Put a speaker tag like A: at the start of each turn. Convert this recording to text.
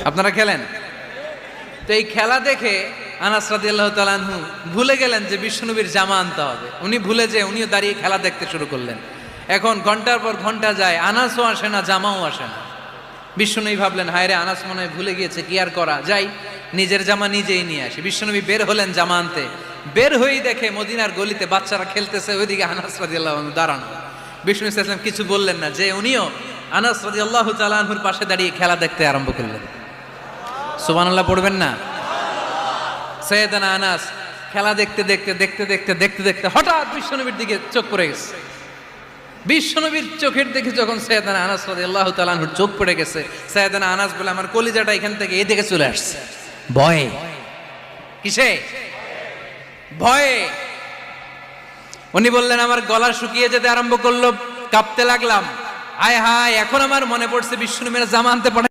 A: আপনারা খেলেন? তো এই খেলা দেখে আনাস রাদিয়াল্লাহু তাআলা আনহু ভুলে গেলেন যে বিশ্বনবীর জামা আনতে হবে। উনি ভুলে যে উনিও দাঁড়িয়ে খেলা দেখতে শুরু করলেন। এখন ঘন্টার পর ঘন্টা যায়, আনাসও আসে না, জামাও আসে না। বিশ্বনবী ভাবলেন, হায় রে, আনাস মনে হয় ভুলে গিয়েছে, কি আর করা, যাই নিজের জামা নিজেই নিয়ে আসি। বিশ্বনবী বের হলেন জামা আনতে। বের হয়েই দেখে মদিনার গলিতে বাচ্চারা খেলতেছে, ওইদিকে আনাস রাদিয়াল্লাহু আনহু দাঁড়ানো। বিষ্ণু সাল্লাল্লাহু আলাইহি ওয়াসাল্লাম কিছু বললেন না, যে উনিও আনাস রাদিয়াল্লাহু তাআলা আনহুর পাশে দাঁড়িয়ে খেলা দেখতে আরম্ভ করলেন। সুবহানাল্লাহ পড়বেন না? সাইয়েদানা আনাস খেলা দেখতে দেখতে দেখতে দেখতে দেখতে দেখতে হঠাৎ বিশ্বনবীর দিকে চোখ পড়ে গেছে। বিশ্বনবীর চোখের দিকে যখন সাইয়েদানা আনাস রাদিয়াল্লাহু তাআলা আনহুর চোখ পড়ে গেছে, সাইয়েদানা আনাস বলে, আমার কলিজাটা এখান থেকে এই দিকে চলে আসছে ভয়ে। কিসে? ভয়ে। উনি বললেন, আমার গলা শুকিয়ে যেতে আরম্ভ করলো, কাঁপতে লাগলাম। হায় হায়, এখন আমার মনে পড়ছে বিশ্বনবীর জামা আনতে পাঠাই